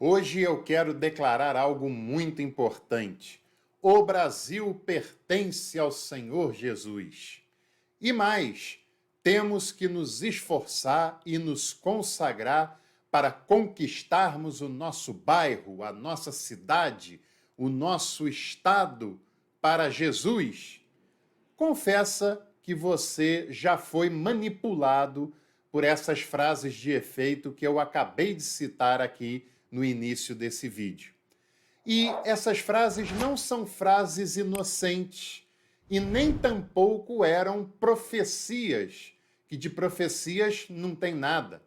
Hoje eu quero declarar algo muito importante. O Brasil pertence ao Senhor Jesus. E mais, temos que nos esforçar e nos consagrar para conquistarmos o nosso bairro, a nossa cidade, o nosso estado para Jesus. Confessa que você já foi manipulado por essas frases de efeito que eu acabei de citar aqui no início desse vídeo. E essas frases não são frases inocentes e nem tampouco eram profecias, que de profecias não tem nada.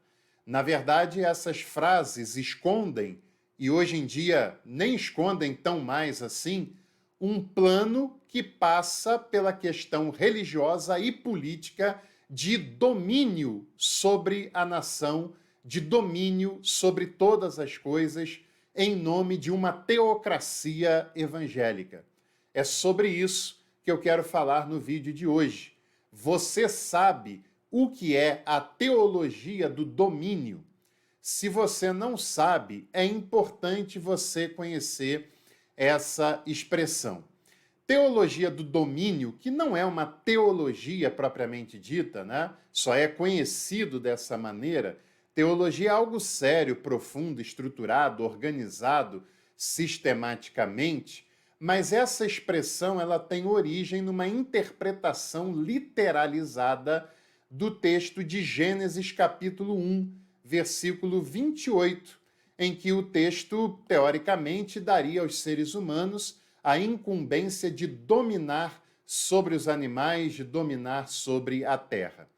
Na verdade, essas frases escondem, e hoje em dia nem escondem tão mais assim, um plano que passa pela questão religiosa e política de domínio sobre a nação, de domínio sobre todas as coisas, em nome de uma teocracia evangélica. É sobre isso que eu quero falar no vídeo de hoje. Você sabe o que é a teologia do domínio? Se você não sabe, é importante você conhecer essa expressão. Teologia do domínio, que não é uma teologia propriamente dita, né? Só é conhecido dessa maneira. Teologia é algo sério, profundo, estruturado, organizado sistematicamente, mas essa expressão ela tem origem numa interpretação literalizada do texto de Gênesis capítulo 1, versículo 28, em que o texto, teoricamente, daria aos seres humanos a incumbência de dominar sobre os animais, de dominar sobre a terra.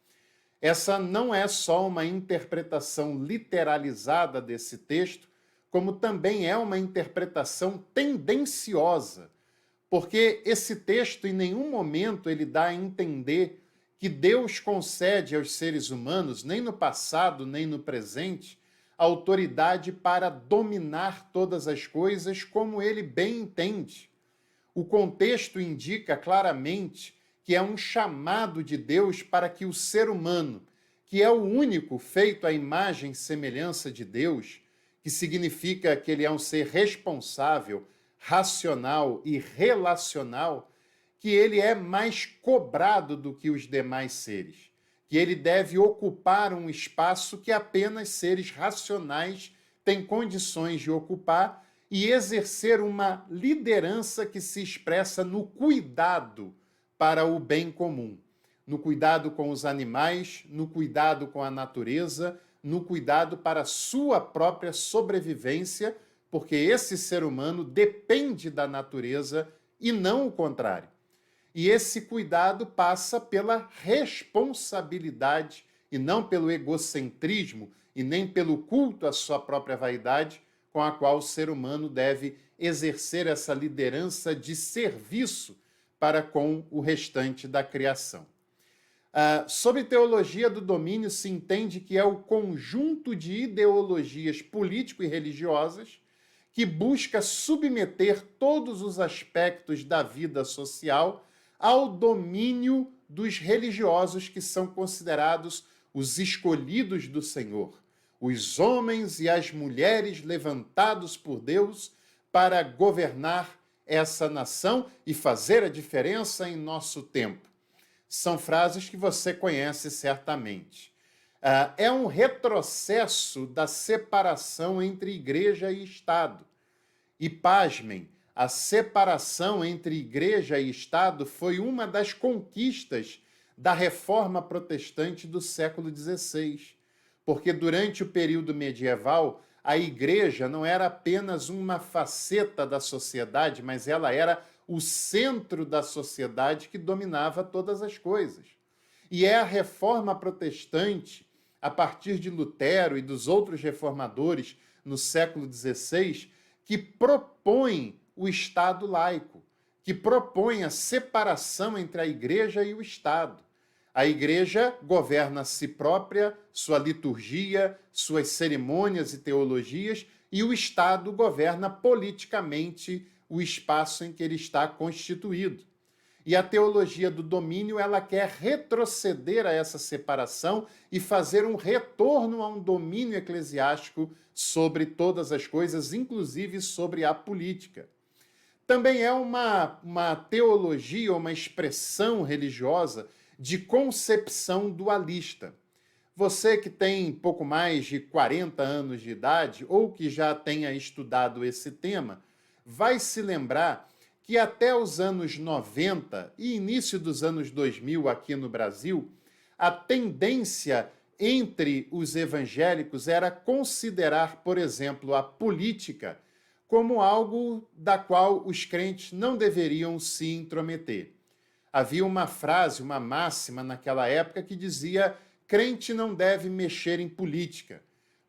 Essa não é só uma interpretação literalizada desse texto, como também é uma interpretação tendenciosa, porque esse texto em nenhum momento ele dá a entender que Deus concede aos seres humanos, nem no passado, nem no presente, autoridade para dominar todas as coisas como ele bem entende. O contexto indica claramente que é um chamado de Deus para que o ser humano, que é o único feito à imagem e semelhança de Deus, que significa que ele é um ser responsável, racional e relacional, que ele é mais cobrado do que os demais seres, que ele deve ocupar um espaço que apenas seres racionais têm condições de ocupar e exercer uma liderança que se expressa no cuidado para o bem comum, no cuidado com os animais, no cuidado com a natureza, no cuidado para a sua própria sobrevivência, porque esse ser humano depende da natureza e não o contrário. E esse cuidado passa pela responsabilidade e não pelo egocentrismo e nem pelo culto à sua própria vaidade, com a qual o ser humano deve exercer essa liderança de serviço para com o restante da criação. Sobre teologia do domínio, se entende que é o conjunto de ideologias político e religiosas que busca submeter todos os aspectos da vida social ao domínio dos religiosos que são considerados os escolhidos do Senhor, os homens e as mulheres levantados por Deus para governar essa nação e fazer a diferença em nosso tempo. São frases que você conhece certamente. É um retrocesso da separação entre igreja e Estado. E, pasmem, a separação entre igreja e Estado foi uma das conquistas da Reforma Protestante do século XVI. Porque durante o período medieval, a igreja não era apenas uma faceta da sociedade, mas ela era o centro da sociedade que dominava todas as coisas. E é a Reforma Protestante, a partir de Lutero e dos outros reformadores no século XVI, que propõe o Estado laico, que propõe a separação entre a igreja e o Estado. A igreja governa a si própria, sua liturgia, suas cerimônias e teologias, e o Estado governa politicamente o espaço em que ele está constituído. E a teologia do domínio, ela quer retroceder a essa separação e fazer um retorno a um domínio eclesiástico sobre todas as coisas, inclusive sobre a política. Também é uma teologia, uma expressão religiosa de concepção dualista. Você que tem pouco mais de 40 anos de idade ou que já tenha estudado esse tema, vai se lembrar que até os anos 90 e início dos anos 2000 aqui no Brasil, a tendência entre os evangélicos era considerar, por exemplo, a política como algo da qual os crentes não deveriam se intrometer. Havia uma frase, uma máxima naquela época que dizia: crente não deve mexer em política,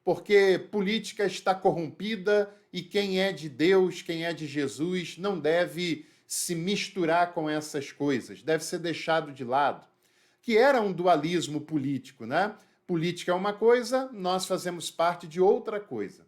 porque política está corrompida e quem é de Deus, quem é de Jesus, não deve se misturar com essas coisas, deve ser deixado de lado. Que era um dualismo político, né? Política é uma coisa, nós fazemos parte de outra coisa.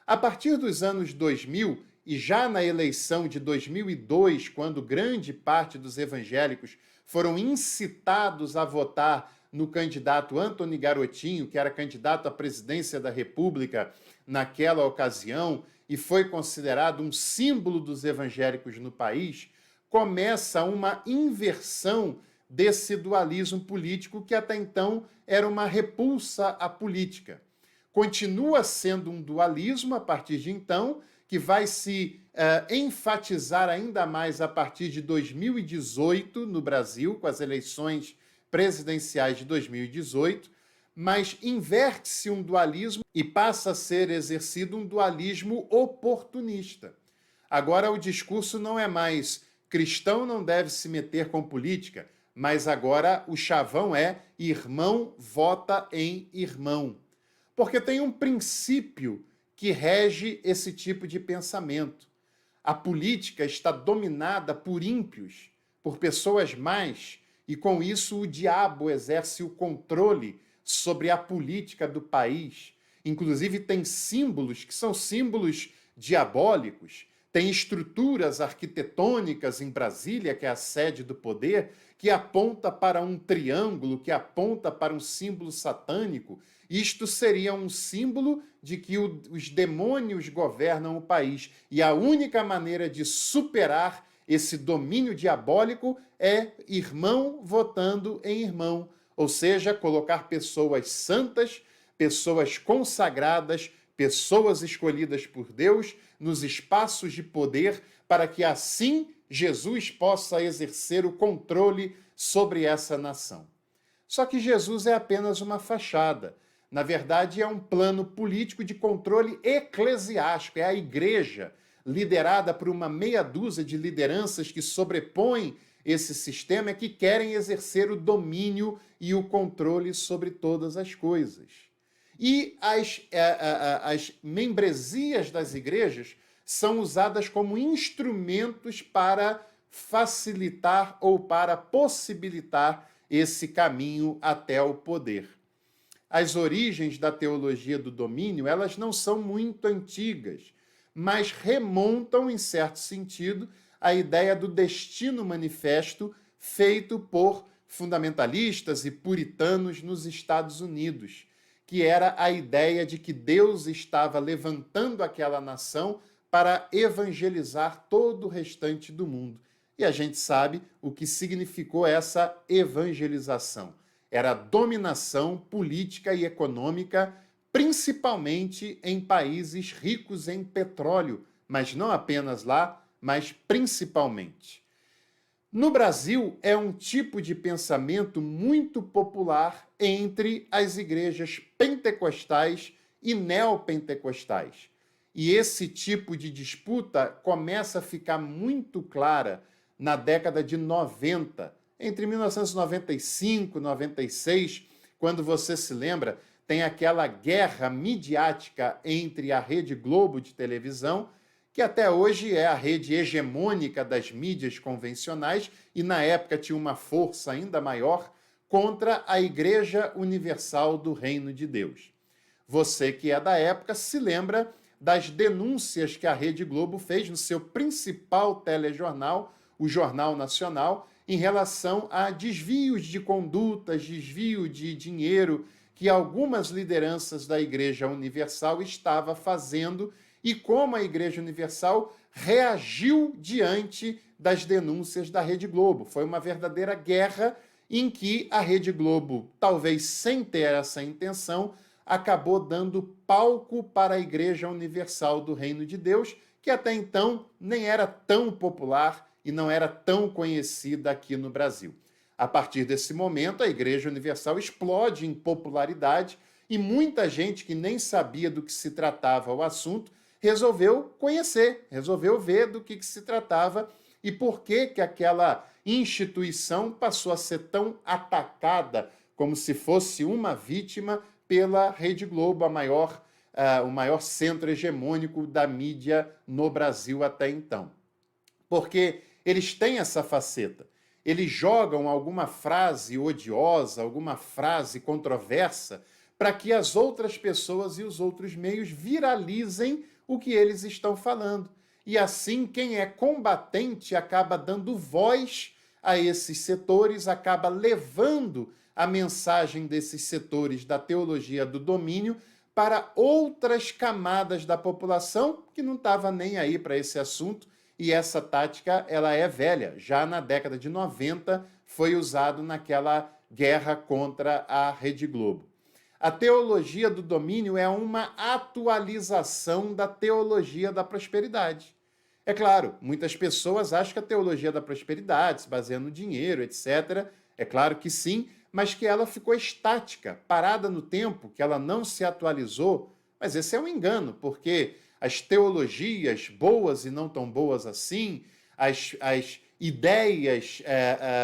A partir dos anos 2000, e já na eleição de 2002, quando grande parte dos evangélicos foram incitados a votar no candidato Antony Garotinho, que era candidato à presidência da República naquela ocasião e foi considerado um símbolo dos evangélicos no país, começa uma inversão desse dualismo político que até então era uma repulsa à política. Continua sendo um dualismo a partir de então, que vai se enfatizar ainda mais a partir de 2018 no Brasil, com as eleições presidenciais de 2018, mas inverte-se um dualismo e passa a ser exercido um dualismo oportunista. Agora o discurso não é mais cristão não deve se meter com política, mas agora o chavão é irmão vota em irmão. Porque tem um princípio que rege esse tipo de pensamento. A política está dominada por ímpios, por pessoas más, e com isso o diabo exerce o controle sobre a política do país. Inclusive tem símbolos que são símbolos diabólicos, tem estruturas arquitetônicas em Brasília, que é a sede do poder, que aponta para um triângulo, que aponta para um símbolo satânico. Isto seria um símbolo de que os demônios governam o país. E a única maneira de superar esse domínio diabólico é irmão votando em irmão. Ou seja, colocar pessoas santas, pessoas consagradas, pessoas escolhidas por Deus nos espaços de poder, para que assim Jesus possa exercer o controle sobre essa nação. Só que Jesus é apenas uma fachada. Na verdade, é um plano político de controle eclesiástico. É a igreja, liderada por uma meia dúzia de lideranças que sobrepõem esse sistema, que querem exercer o domínio e o controle sobre todas as coisas. E as membresias das igrejas são usadas como instrumentos para facilitar ou para possibilitar esse caminho até o poder. As origens da teologia do domínio, elas não são muito antigas, mas remontam, em certo sentido, à ideia do destino manifesto feito por fundamentalistas e puritanos nos Estados Unidos, que era a ideia de que Deus estava levantando aquela nação para evangelizar todo o restante do mundo. E a gente sabe o que significou essa evangelização. Era a dominação política e econômica, principalmente em países ricos em petróleo, mas não apenas lá, mas principalmente. No Brasil, é um tipo de pensamento muito popular entre as igrejas pentecostais e neopentecostais. E esse tipo de disputa começa a ficar muito clara na década de 90, entre 1995 e 96, quando você se lembra, tem aquela guerra midiática entre a Rede Globo de televisão, que até hoje é a rede hegemônica das mídias convencionais e na época tinha uma força ainda maior, contra a Igreja Universal do Reino de Deus. Você que é da época se lembra das denúncias que a Rede Globo fez no seu principal telejornal, o Jornal Nacional, em relação a desvios de condutas, desvio de dinheiro que algumas lideranças da Igreja Universal estavam fazendo e como a Igreja Universal reagiu diante das denúncias da Rede Globo. Foi uma verdadeira guerra em que a Rede Globo, talvez sem ter essa intenção, acabou dando palco para a Igreja Universal do Reino de Deus, que até então nem era tão popular e não era tão conhecida aqui no Brasil. A partir desse momento, a Igreja Universal explode em popularidade e muita gente que nem sabia do que se tratava o assunto resolveu conhecer, resolveu ver do que se tratava e por que aquela instituição passou a ser tão atacada como se fosse uma vítima pela Rede Globo, o maior centro hegemônico da mídia no Brasil até então. Porque eles têm essa faceta. Eles jogam alguma frase odiosa, alguma frase controversa, para que as outras pessoas e os outros meios viralizem o que eles estão falando. E assim, quem é combatente acaba dando voz a esses setores, acaba levando a mensagem desses setores da teologia do domínio para outras camadas da população que não estava nem aí para esse assunto. E essa tática, ela é velha. Já na década de 90 foi usado naquela guerra contra a Rede Globo. A teologia do domínio é uma atualização da teologia da prosperidade. É claro, muitas pessoas acham que a teologia da prosperidade se baseia no dinheiro, etc. É claro que sim, mas que ela ficou estática, parada no tempo, que ela não se atualizou. Mas esse é um engano, porque as teologias boas e não tão boas assim, as ideias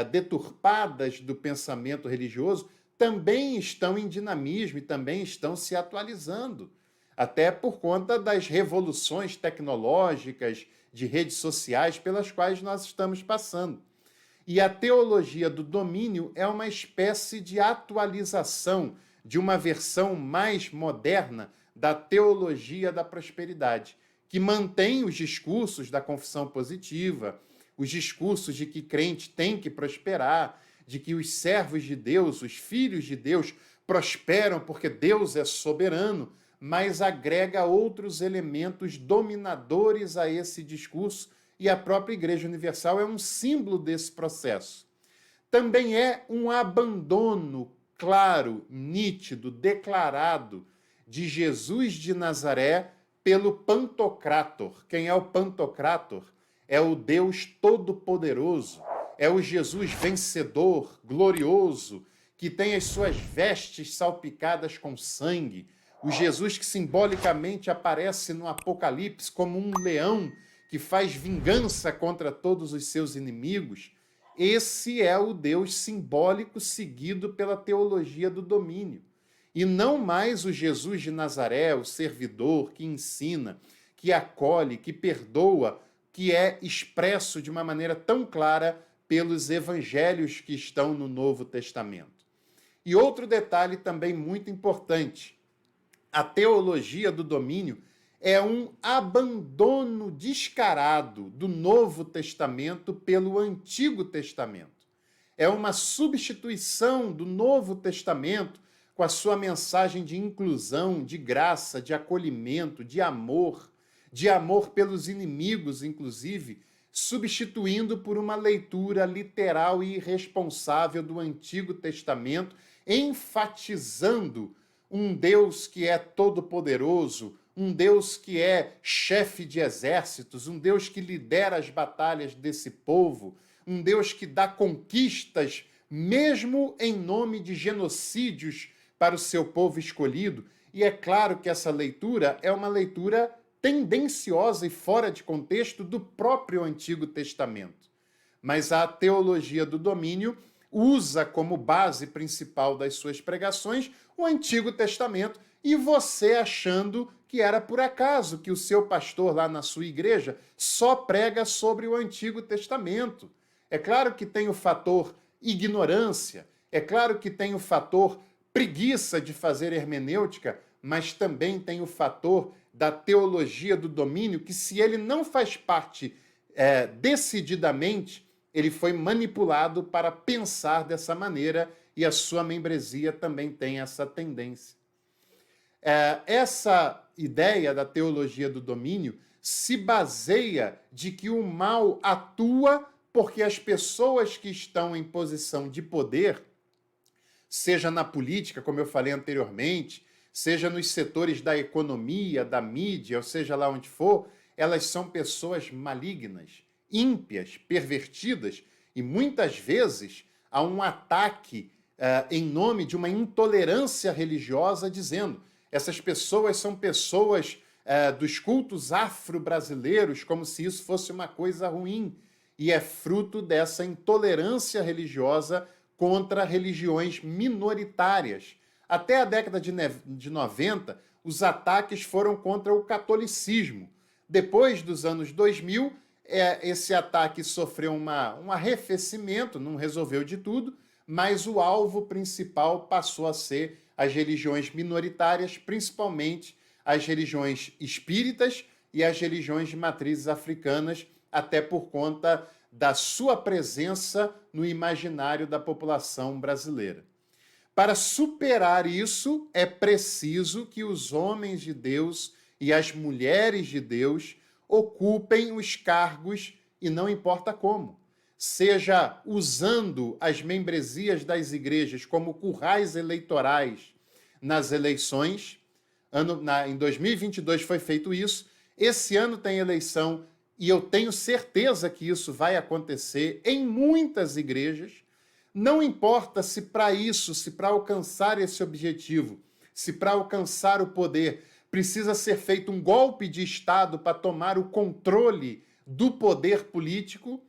deturpadas do pensamento religioso também estão em dinamismo e também estão se atualizando, até por conta das revoluções tecnológicas de redes sociais pelas quais nós estamos passando. E a teologia do domínio é uma espécie de atualização de uma versão mais moderna da teologia da prosperidade, que mantém os discursos da confissão positiva, os discursos de que crente tem que prosperar, de que os servos de Deus, os filhos de Deus, prosperam porque Deus é soberano, mas agrega outros elementos dominadores a esse discurso, e a própria Igreja Universal é um símbolo desse processo. Também é um abandono claro, nítido, declarado de Jesus de Nazaré pelo Pantocrátor. Quem é o Pantocrátor? É o Deus Todo-Poderoso, é o Jesus vencedor, glorioso, que tem as suas vestes salpicadas com sangue, o Jesus que simbolicamente aparece no Apocalipse como um leão que faz vingança contra todos os seus inimigos. Esse é o Deus simbólico seguido pela teologia do domínio. E não mais o Jesus de Nazaré, o servidor que ensina, que acolhe, que perdoa, que é expresso de uma maneira tão clara pelos evangelhos que estão no Novo Testamento. E outro detalhe também muito importante, a teologia do domínio é um abandono descarado do Novo Testamento pelo Antigo Testamento. É uma substituição do Novo Testamento com a sua mensagem de inclusão, de graça, de acolhimento, de amor pelos inimigos, inclusive, substituindo por uma leitura literal e irresponsável do Antigo Testamento, enfatizando um Deus que é todo-poderoso, um Deus que é chefe de exércitos, um Deus que lidera as batalhas desse povo, um Deus que dá conquistas, mesmo em nome de genocídios para o seu povo escolhido. E é claro que essa leitura é uma leitura tendenciosa e fora de contexto do próprio Antigo Testamento. Mas a teologia do domínio usa como base principal das suas pregações o Antigo Testamento, e você achando que era por acaso que o seu pastor lá na sua igreja só prega sobre o Antigo Testamento. É claro que tem o fator ignorância, é claro que tem o fator preguiça de fazer hermenêutica, mas também tem o fator da teologia do domínio, que se ele não faz parte decididamente ele foi manipulado para pensar dessa maneira e a sua membresia também tem essa tendência. Essa ideia da teologia do domínio se baseia de que o mal atua porque as pessoas que estão em posição de poder, seja na política, como eu falei anteriormente, seja nos setores da economia, da mídia, ou seja lá onde for, elas são pessoas malignas, ímpias, pervertidas, e muitas vezes há um ataque em nome de uma intolerância religiosa, dizendo essas pessoas são pessoas dos cultos afro-brasileiros, como se isso fosse uma coisa ruim, e é fruto dessa intolerância religiosa contra religiões minoritárias. Até a década de 90, os ataques foram contra o catolicismo. Depois dos anos 2000, esse ataque sofreu um arrefecimento, não resolveu de tudo, mas o alvo principal passou a ser as religiões minoritárias, principalmente as religiões espíritas e as religiões de matrizes africanas, até por conta da sua presença no imaginário da população brasileira. Para superar isso, é preciso que os homens de Deus e as mulheres de Deus ocupem os cargos, e não importa como. Seja usando as membresias das igrejas como currais eleitorais nas eleições. Em 2022 foi feito isso. Esse ano tem eleição e eu tenho certeza que isso vai acontecer em muitas igrejas. Não importa se para isso, se para alcançar esse objetivo, se para alcançar o poder, precisa ser feito um golpe de Estado para tomar o controle do poder político.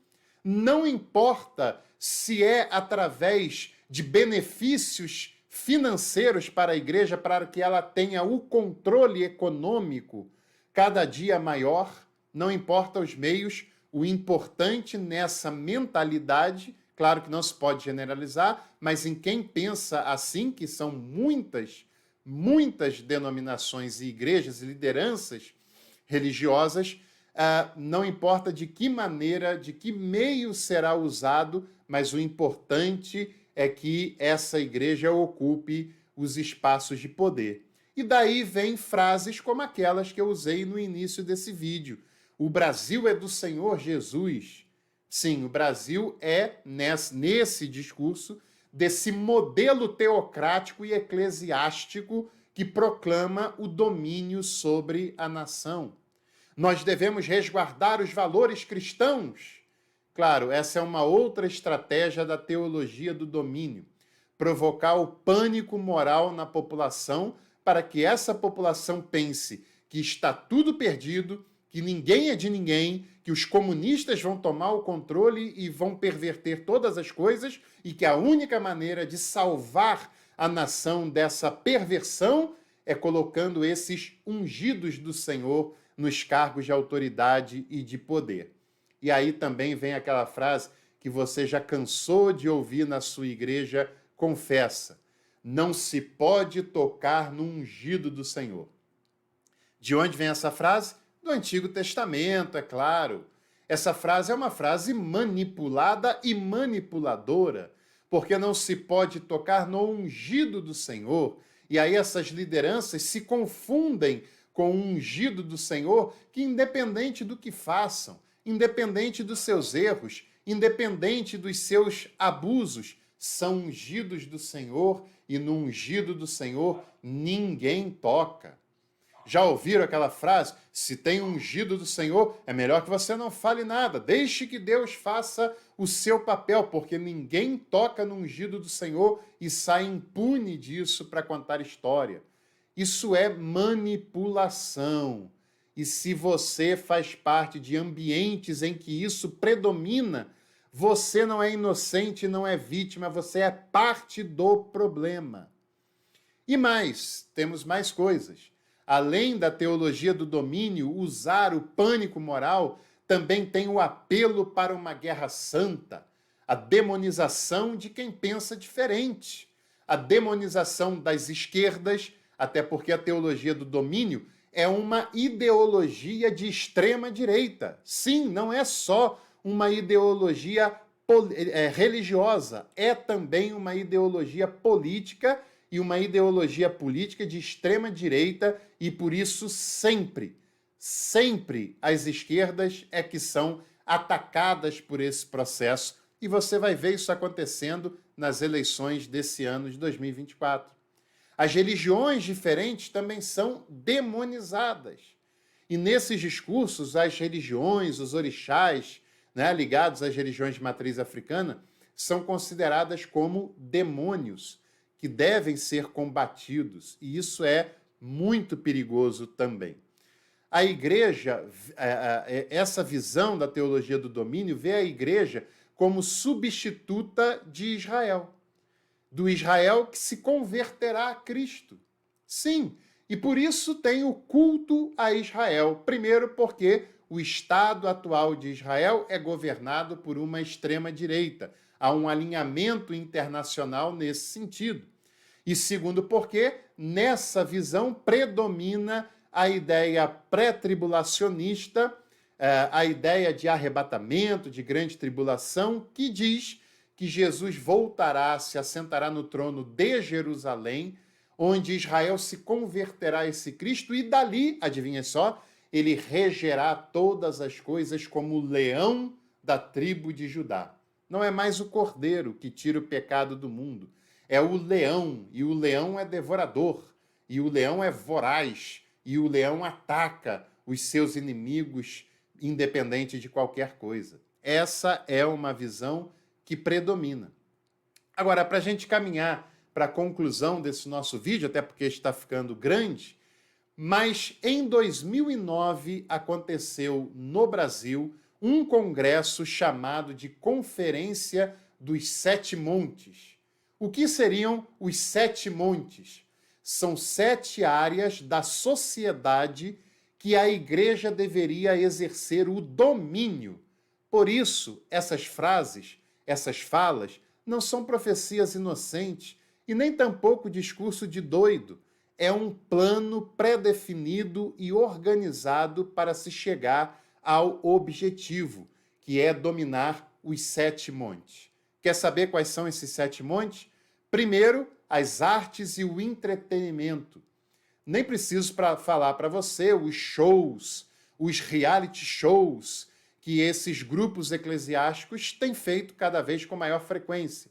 Não importa se é através de benefícios financeiros para a igreja, para que ela tenha o controle econômico cada dia maior. Não importa os meios, o importante nessa mentalidade, claro que não se pode generalizar, mas em quem pensa assim, que são muitas denominações e igrejas e lideranças religiosas, não importa de que maneira, de que meio será usado, mas o importante é que essa igreja ocupe os espaços de poder. E daí vem frases como aquelas que eu usei no início desse vídeo. O Brasil é do Senhor Jesus. Sim, o Brasil é, nesse discurso, desse modelo teocrático e eclesiástico que proclama o domínio sobre a nação. Nós devemos resguardar os valores cristãos. Claro, essa é uma outra estratégia da teologia do domínio. Provocar o pânico moral na população para que essa população pense que está tudo perdido, que ninguém é de ninguém, que os comunistas vão tomar o controle e vão perverter todas as coisas e que a única maneira de salvar a nação dessa perversão é colocando esses ungidos do Senhor nos cargos de autoridade e de poder. E aí também vem aquela frase que você já cansou de ouvir na sua igreja, confessa: não se pode tocar no ungido do Senhor. De onde vem essa frase? Do Antigo Testamento, é claro. Essa frase é uma frase manipulada e manipuladora, porque não se pode tocar no ungido do Senhor. E aí essas lideranças se confundem com o ungido do Senhor, que independente do que façam, independente dos seus erros, independente dos seus abusos, são ungidos do Senhor, e no ungido do Senhor ninguém toca. Já ouviram aquela frase? Se tem ungido do Senhor, é melhor que você não fale nada. Deixe que Deus faça o seu papel, porque ninguém toca no ungido do Senhor e sai impune disso para contar história. Isso é manipulação. E se você faz parte de ambientes em que isso predomina, você não é inocente, não é vítima, você é parte do problema. E mais, temos mais coisas. Além da teologia do domínio, usar o pânico moral, também tem o apelo para uma guerra santa, a demonização de quem pensa diferente, a demonização das esquerdas, até porque a teologia do domínio é uma ideologia de extrema direita. Sim, não é só uma ideologia religiosa, é também uma ideologia política e uma ideologia política de extrema direita e por isso sempre as esquerdas é que são atacadas por esse processo e você vai ver isso acontecendo nas eleições desse ano de 2024. As religiões diferentes também são demonizadas. E nesses discursos, as religiões, os orixás, né, ligados às religiões de matriz africana, são consideradas como demônios que devem ser combatidos. E isso é muito perigoso também. A igreja, essa visão da teologia do domínio, vê a igreja como substituta de Israel. Do Israel que se converterá a Cristo. Sim, e por isso tem o culto a Israel. Primeiro, porque o Estado atual de Israel é governado por uma extrema-direita. Há um alinhamento internacional nesse sentido. E segundo, porque nessa visão predomina a ideia pré-tribulacionista, a ideia de arrebatamento, de grande tribulação, que diz que Jesus voltará, se assentará no trono de Jerusalém, onde Israel se converterá a esse Cristo e dali, adivinha só, ele regerá todas as coisas como o leão da tribo de Judá. Não é mais o cordeiro que tira o pecado do mundo, é o leão, e o leão é devorador, e o leão é voraz, e o leão ataca os seus inimigos, independente de qualquer coisa. Essa é uma visão que predomina. Agora, para a gente caminhar para a conclusão desse nosso vídeo, até porque está ficando grande, mas em 2009 aconteceu no Brasil um congresso chamado de Conferência dos Sete Montes. O que seriam os Sete Montes? São 7 áreas da sociedade que a igreja deveria exercer o domínio. Por isso, essas frases, essas falas, não são profecias inocentes e nem tampouco discurso de doido. É um plano pré-definido e organizado para se chegar ao objetivo, que é dominar os 7 montes. Quer saber quais são esses 7 montes? Primeiro, as artes e o entretenimento. Nem preciso falar para você os shows, os reality shows que esses grupos eclesiásticos têm feito cada vez com maior frequência.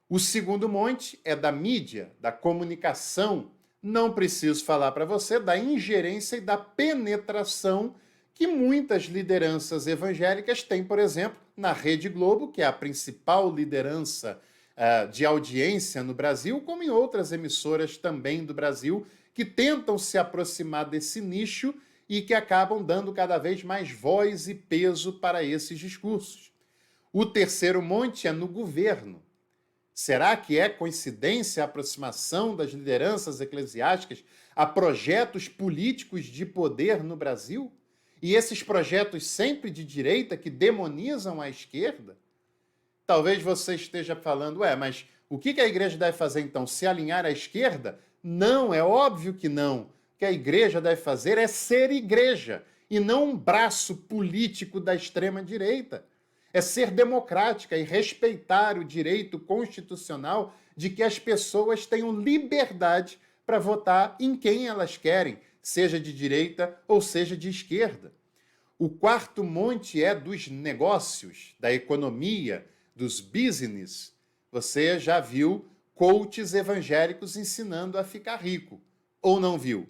O segundo monte é da mídia, da comunicação. Não preciso falar para você da ingerência e da penetração que muitas lideranças evangélicas têm, por exemplo, na Rede Globo, que é a principal liderança de audiência no Brasil, como em outras emissoras também do Brasil, que tentam se aproximar desse nicho e que acabam dando cada vez mais voz e peso para esses discursos. O terceiro monte é no governo. Será que é coincidência a aproximação das lideranças eclesiásticas a projetos políticos de poder no Brasil? E esses projetos sempre de direita que demonizam a esquerda? Talvez você esteja falando, mas o que a igreja deve fazer então? Se alinhar à esquerda? Não, é óbvio que não. O que a igreja deve fazer é ser igreja e não um braço político da extrema-direita. É ser democrática e respeitar o direito constitucional de que as pessoas tenham liberdade para votar em quem elas querem, seja de direita ou seja de esquerda. O quarto monte é dos negócios, da economia, dos business. Você já viu coaches evangélicos ensinando a ficar rico, ou não viu?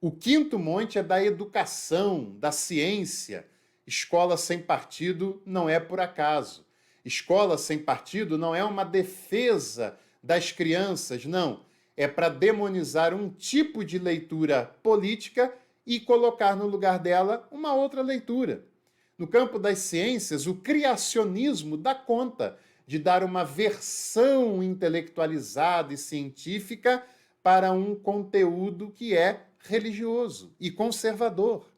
O quinto monte é da educação, da ciência. Escola sem partido não é por acaso. Escola sem partido não é uma defesa das crianças, não. É para demonizar um tipo de leitura política e colocar no lugar dela uma outra leitura. No campo das ciências, o criacionismo dá conta de dar uma versão intelectualizada e científica para um conteúdo que é religioso e conservador.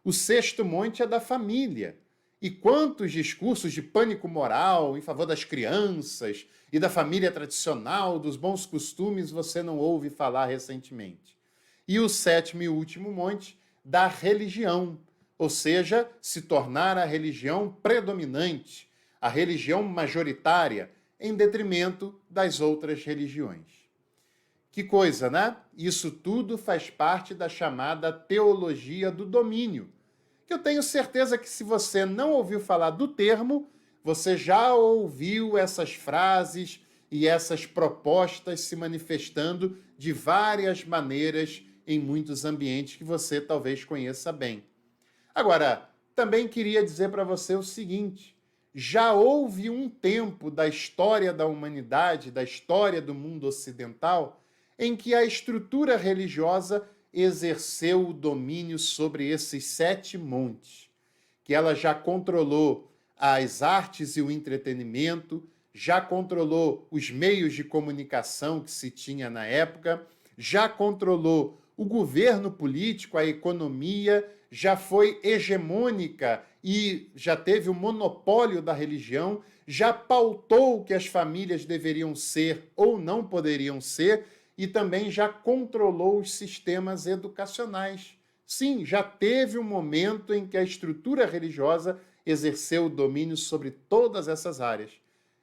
O sexto monte é da família. E quantos discursos de pânico moral em favor das crianças e da família tradicional, dos bons costumes, você não ouve falar recentemente? E o sétimo e último monte da religião, ou seja, se tornar a religião predominante, a religião majoritária, em detrimento das outras religiões. Que coisa, né? Isso tudo faz parte da chamada teologia do domínio, que eu tenho certeza que se você não ouviu falar do termo, você já ouviu essas frases e essas propostas se manifestando de várias maneiras em muitos ambientes que você talvez conheça bem. Agora, também queria dizer para você o seguinte: já houve um tempo da história da humanidade, da história do mundo ocidental, em que a estrutura religiosa exerceu o domínio sobre esses 7 montes, que ela já controlou as artes e o entretenimento, já controlou os meios de comunicação que se tinha na época, já controlou o governo político, a economia, já foi hegemônica e já teve o monopólio da religião, já pautou o que as famílias deveriam ser ou não poderiam ser e também já controlou os sistemas educacionais. Sim, já teve um momento em que a estrutura religiosa exerceu o domínio sobre todas essas áreas.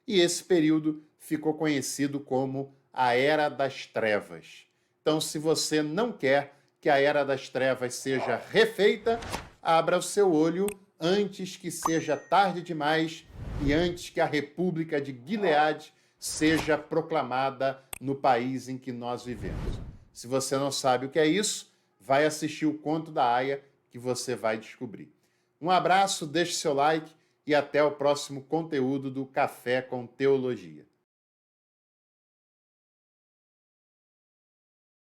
E esse período ficou conhecido como a Era das Trevas. Então, se você não quer que a Era das Trevas seja refeita, abra o seu olho antes que seja tarde demais e antes que a República de Gileade seja proclamada no país em que nós vivemos. Se você não sabe o que é isso, vai assistir o Conto da Aia que você vai descobrir. Um abraço, deixe seu like e até o próximo conteúdo do Café com Teologia.